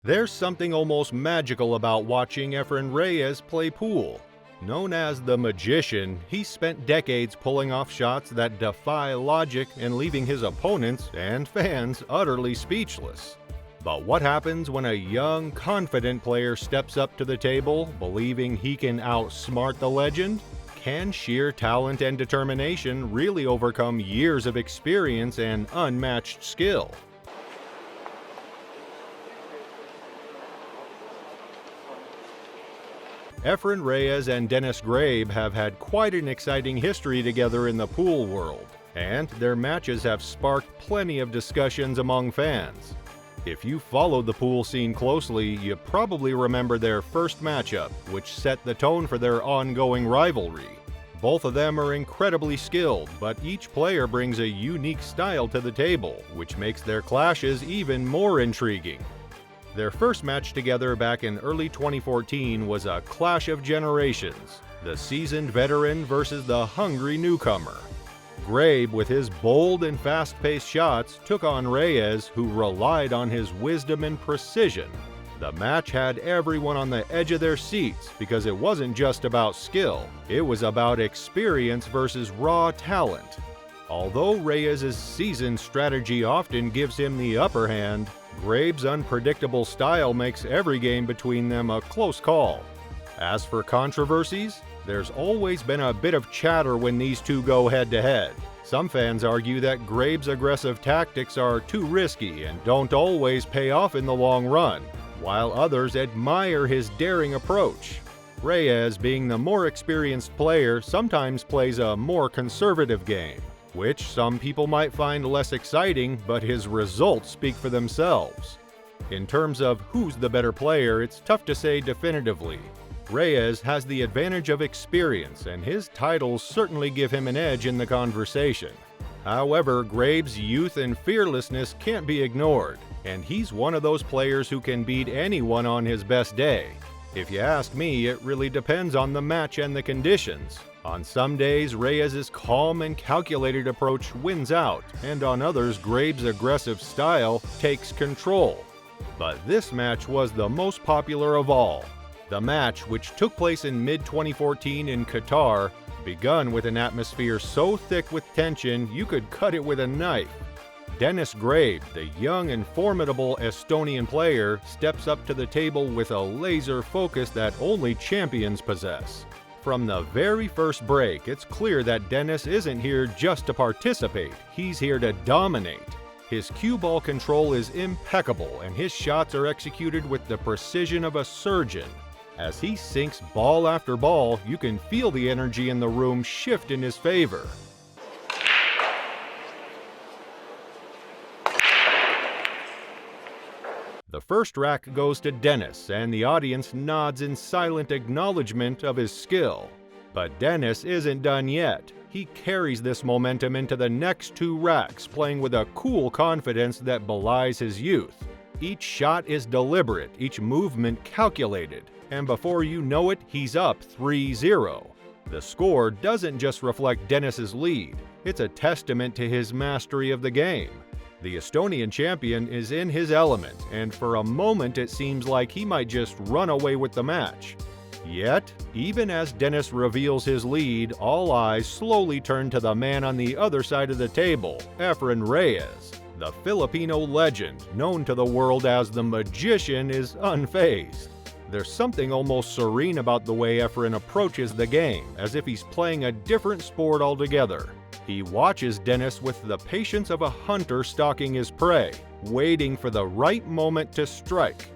There's something almost magical about watching Efren Reyes play pool. Known as the Magician, he spent decades pulling off shots that defy logic and leaving his opponents and fans utterly speechless. But what happens when a young, confident player steps up to the table, believing he can outsmart the legend? Can sheer talent and determination really overcome years of experience and unmatched skill? Efren Reyes and Dennis Grabe have had quite an exciting history together in the pool world, and their matches have sparked plenty of discussions among fans. If you followed the pool scene closely, you probably remember their first matchup, which set the tone for their ongoing rivalry. Both of them are incredibly skilled, but each player brings a unique style to the table, which makes their clashes even more intriguing. Their first match together back in early 2014 was a clash of generations, the seasoned veteran versus the hungry newcomer. Grabe, with his bold and fast-paced shots, took on Reyes, who relied on his wisdom and precision. The match had everyone on the edge of their seats because it wasn't just about skill, it was about experience versus raw talent. Although Reyes' seasoned strategy often gives him the upper hand, Grabe's unpredictable style makes every game between them a close call. As for controversies, there's always been a bit of chatter when these two go head-to-head. Some fans argue that Grabe's aggressive tactics are too risky and don't always pay off in the long run, while others admire his daring approach. Reyes, being the more experienced player, sometimes plays a more conservative game, which some people might find less exciting, but his results speak for themselves. In terms of who's the better player, it's tough to say definitively. Reyes has the advantage of experience, and his titles certainly give him an edge in the conversation. However, Grabe's youth and fearlessness can't be ignored, and he's one of those players who can beat anyone on his best day. If you ask me, it really depends on the match and the conditions. On some days, Reyes' calm and calculated approach wins out, and on others, Grabe's aggressive style takes control. But this match was the most popular of all. The match, which took place in mid-2014 in Qatar, begun with an atmosphere so thick with tension you could cut it with a knife. Dennis Grabe, the young and formidable Estonian player, steps up to the table with a laser focus that only champions possess. From the very first break, it's clear that Dennis isn't here just to participate, he's here to dominate. His cue ball control is impeccable, and his shots are executed with the precision of a surgeon. As he sinks ball after ball, you can feel the energy in the room shift in his favor. The first rack goes to Dennis, and the audience nods in silent acknowledgement of his skill. But Dennis isn't done yet. He carries this momentum into the next two racks, playing with a cool confidence that belies his youth. Each shot is deliberate, each movement calculated, and before you know it, he's up 3-0. The score doesn't just reflect Dennis's lead, it's a testament to his mastery of the game. The Estonian champion is in his element, and for a moment it seems like he might just run away with the match. Yet, even as Dennis reveals his lead, all eyes slowly turn to the man on the other side of the table, Efren Reyes. The Filipino legend, known to the world as the Magician, is unfazed. There's something almost serene about the way Efren approaches the game, as if he's playing a different sport altogether. He watches Dennis with the patience of a hunter stalking his prey, waiting for the right moment to strike.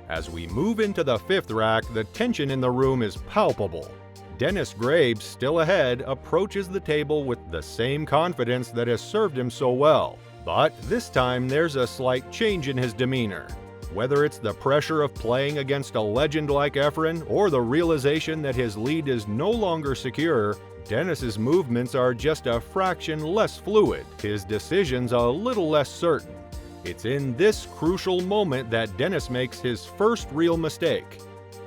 As we move into the fifth rack, the tension in the room is palpable. Dennis Grabe, still ahead, approaches the table with the same confidence that has served him so well. But this time there's a slight change in his demeanor. Whether it's the pressure of playing against a legend like Efren or the realization that his lead is no longer secure, Dennis's movements are just a fraction less fluid, his decisions a little less certain. It's in this crucial moment that Dennis makes his first real mistake.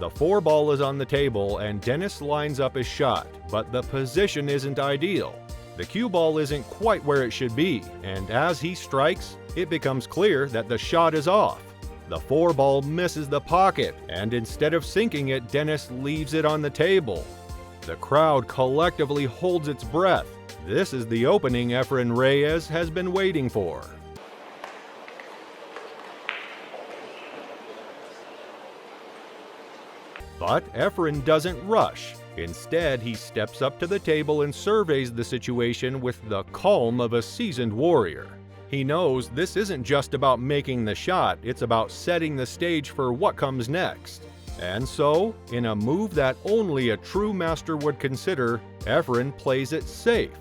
The 4 ball is on the table and Dennis lines up his shot, but the position isn't ideal. The cue ball isn't quite where it should be, and as he strikes, it becomes clear that the shot is off. The 4-ball misses the pocket, and instead of sinking it, Dennis leaves it on the table. The crowd collectively holds its breath. This is the opening Efren Reyes has been waiting for. But Efren doesn't rush. Instead, he steps up to the table and surveys the situation with the calm of a seasoned warrior. He knows this isn't just about making the shot, it's about setting the stage for what comes next. And so, in a move that only a true master would consider, Efren plays it safe.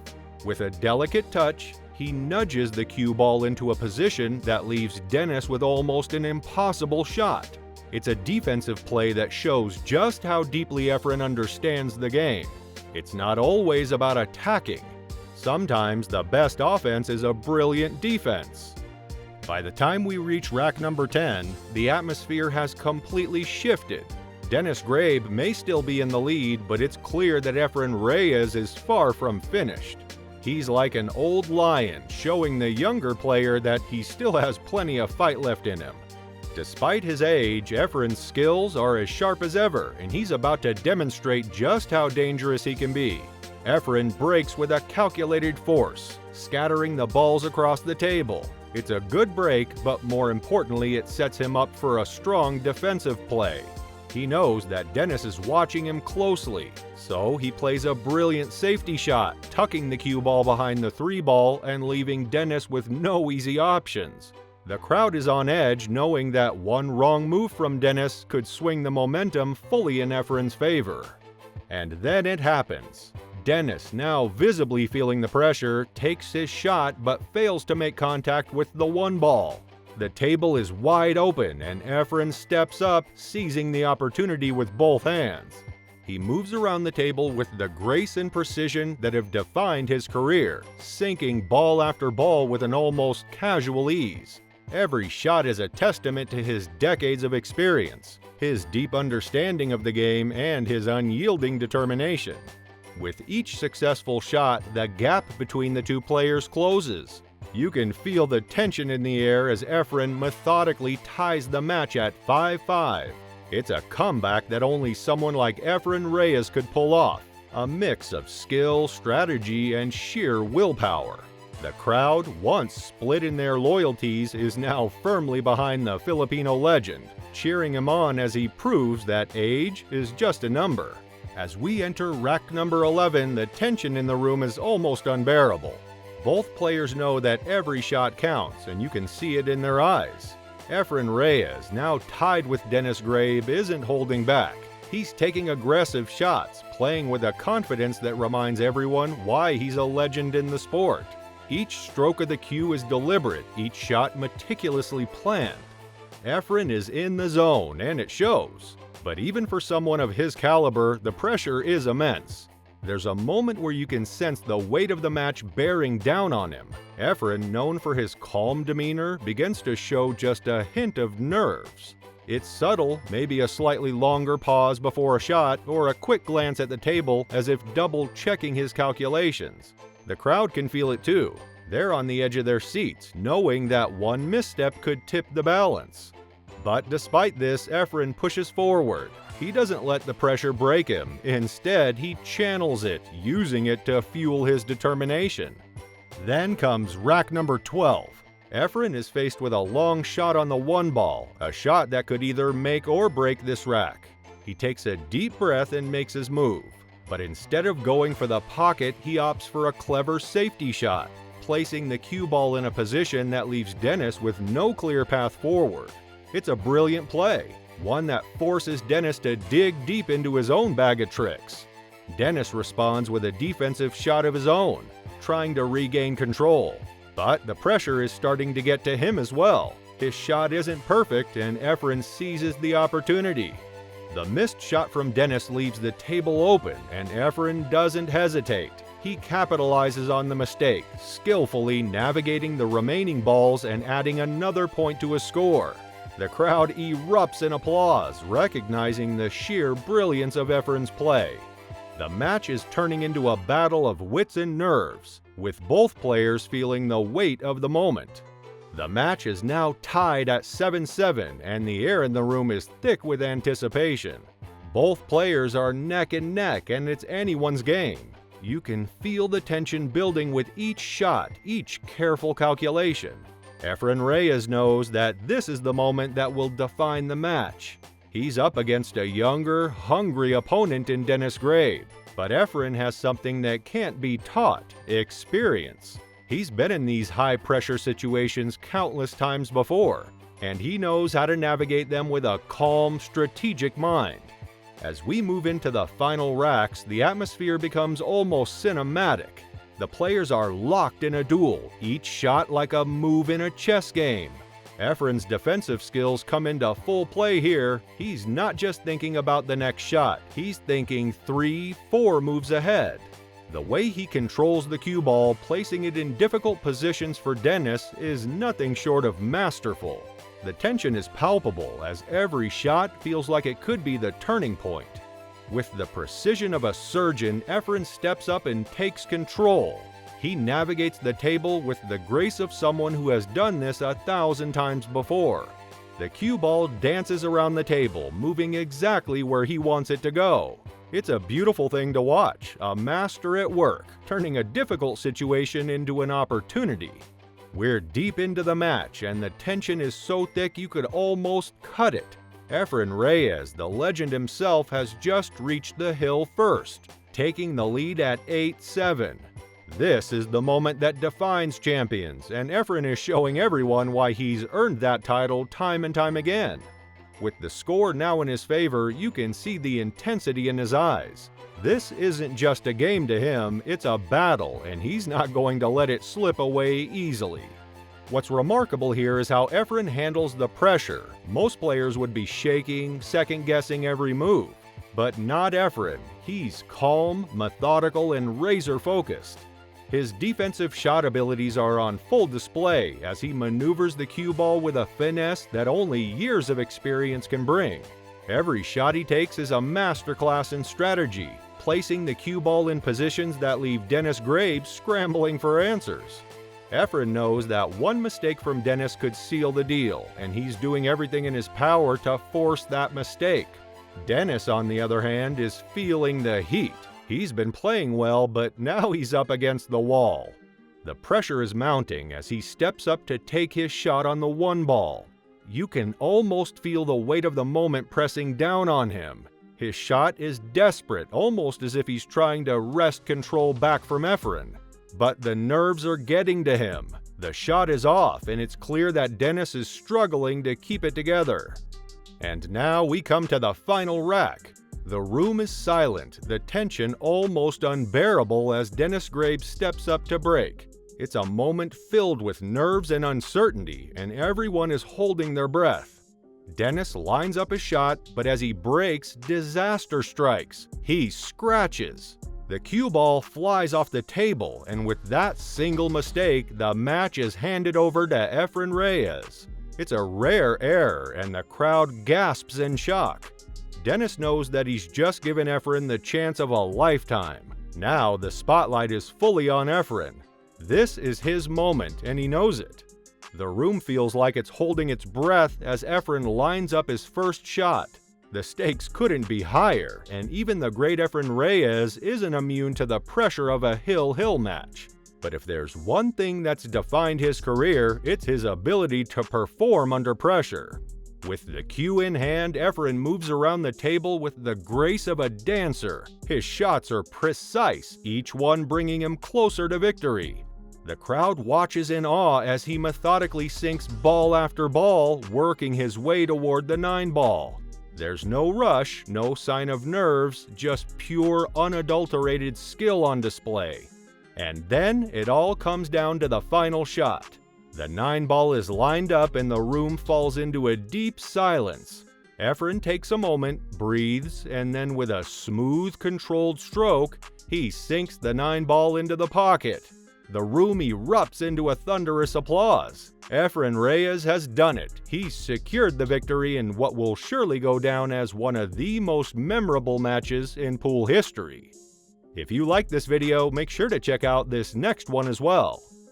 With a delicate touch, he nudges the cue ball into a position that leaves Dennis with almost an impossible shot. It's a defensive play that shows just how deeply Efren understands the game. It's not always about attacking. Sometimes the best offense is a brilliant defense. By the time we reach rack number 10, the atmosphere has completely shifted. Dennis Grabe may still be in the lead, but it's clear that Efren Reyes is far from finished. He's like an old lion, showing the younger player that he still has plenty of fight left in him. Despite his age, Efren's skills are as sharp as ever, and he's about to demonstrate just how dangerous he can be. Efren breaks with a calculated force, scattering the balls across the table. It's a good break, but more importantly, it sets him up for a strong defensive play. He knows that Dennis is watching him closely, so he plays a brilliant safety shot, tucking the cue ball behind the 3-ball and leaving Dennis with no easy options. The crowd is on edge, knowing that one wrong move from Dennis could swing the momentum fully in Efren's favor. And then it happens. Dennis, now visibly feeling the pressure, takes his shot but fails to make contact with the 1-ball. The table is wide open and Efren steps up, seizing the opportunity with both hands. He moves around the table with the grace and precision that have defined his career, sinking ball after ball with an almost casual ease. Every shot is a testament to his decades of experience, his deep understanding of the game, and his unyielding determination. With each successful shot, the gap between the two players closes. You can feel the tension in the air as Efren methodically ties the match at 5-5. It's a comeback that only someone like Efren Reyes could pull off, a mix of skill, strategy, and sheer willpower. The crowd, once split in their loyalties, is now firmly behind the Filipino legend, cheering him on as he proves that age is just a number. As we enter rack number 11, the tension in the room is almost unbearable. Both players know that every shot counts, and you can see it in their eyes. Efren Reyes, now tied with Dennis Grabe, isn't holding back. He's taking aggressive shots, playing with a confidence that reminds everyone why he's a legend in the sport. Each stroke of the cue is deliberate, each shot meticulously planned. Efren is in the zone, and it shows. But even for someone of his caliber, the pressure is immense. There's a moment where you can sense the weight of the match bearing down on him. Efren, known for his calm demeanor, begins to show just a hint of nerves. It's subtle, maybe a slightly longer pause before a shot, or a quick glance at the table as if double-checking his calculations. The crowd can feel it too. They're on the edge of their seats, knowing that one misstep could tip the balance. But despite this, Efren pushes forward. He doesn't let the pressure break him. Instead, he channels it, using it to fuel his determination. Then comes rack number 12. Efren is faced with a long shot on the 1-ball, a shot that could either make or break this rack. He takes a deep breath and makes his move. But instead of going for the pocket, he opts for a clever safety shot, placing the cue ball in a position that leaves Dennis with no clear path forward. It's a brilliant play, one that forces Dennis to dig deep into his own bag of tricks. Dennis responds with a defensive shot of his own, trying to regain control. But the pressure is starting to get to him as well. His shot isn't perfect, and Efren seizes the opportunity. The missed shot from Dennis leaves the table open, and Efren doesn't hesitate. He capitalizes on the mistake, skillfully navigating the remaining balls and adding another point to his score. The crowd erupts in applause, recognizing the sheer brilliance of Efren's play. The match is turning into a battle of wits and nerves. with both players feeling the weight of the moment. The match is now tied at 7-7, and the air in the room is thick with anticipation. Both players are neck and neck, and it's anyone's game. You can feel the tension building with each shot, each careful calculation. Efren Reyes knows that this is the moment that will define the match. He's up against a younger, hungry opponent in Dennis Grabe, but Efren has something that can't be taught: experience. He's been in these high-pressure situations countless times before, and he knows how to navigate them with a calm, strategic mind. As we move into the final racks, the atmosphere becomes almost cinematic. The players are locked in a duel, each shot like a move in a chess game. Efren's defensive skills come into full play here. He's not just thinking about the next shot, he's thinking 3-4 moves ahead. The way he controls the cue ball, placing it in difficult positions for Dennis, is nothing short of masterful. The tension is palpable as every shot feels like it could be the turning point. With the precision of a surgeon, Efren steps up and takes control. He navigates the table with the grace of someone who has done this 1,000 times before. The cue ball dances around the table, moving exactly where he wants it to go. It's a beautiful thing to watch, a master at work, turning a difficult situation into an opportunity. We're deep into the match, and the tension is so thick you could almost cut it. Efren Reyes, the legend himself, has just reached the hill first, taking the lead at 8-7. This is the moment that defines champions, and Efren is showing everyone why he's earned that title time and time again. With the score now in his favor, you can see the intensity in his eyes. This isn't just a game to him, it's a battle, and he's not going to let it slip away easily. What's remarkable here is how Efren handles the pressure. Most players would be shaking, second-guessing every move. But not Efren. He's calm, methodical, and razor-focused. His defensive shot abilities are on full display as he maneuvers the cue ball with a finesse that only years of experience can bring. Every shot he takes is a masterclass in strategy, placing the cue ball in positions that leave Dennis Grabe scrambling for answers. Efren knows that one mistake from Dennis could seal the deal, and he's doing everything in his power to force that mistake. Dennis, on the other hand, is feeling the heat. He's been playing well, but now he's up against the wall. The pressure is mounting as he steps up to take his shot on the one ball. You can almost feel the weight of the moment pressing down on him. His shot is desperate, almost as if he's trying to wrest control back from Efren. But the nerves are getting to him. The shot is off, and it's clear that Dennis is struggling to keep it together. And now we come to the final rack. The room is silent, the tension almost unbearable as Dennis Grabe steps up to break. It's a moment filled with nerves and uncertainty, and everyone is holding their breath. Dennis lines up a shot, but as he breaks, disaster strikes. He scratches. The cue ball flies off the table, and with that single mistake, the match is handed over to Efren Reyes. It's a rare error, and the crowd gasps in shock. Dennis knows that he's just given Efren the chance of a lifetime. Now the spotlight is fully on Efren. This is his moment, and he knows it. The room feels like it's holding its breath as Efren lines up his first shot. The stakes couldn't be higher, and even the great Efren Reyes isn't immune to the pressure of a hill-hill match. But if there's one thing that's defined his career, it's his ability to perform under pressure. With the cue in hand, Efren moves around the table with the grace of a dancer. His shots are precise, each one bringing him closer to victory. The crowd watches in awe as he methodically sinks ball after ball, working his way toward the 9-ball. There's no rush, no sign of nerves, just pure, unadulterated skill on display. And then it all comes down to the final shot. The 9-ball is lined up and the room falls into a deep silence. Efren takes a moment, breathes, and then with a smooth, controlled stroke, he sinks the 9-ball into the pocket. The room erupts into a thunderous applause. Efren Reyes has done it. He's secured the victory in what will surely go down as one of the most memorable matches in pool history. If you like this video, make sure to check out this next one as well.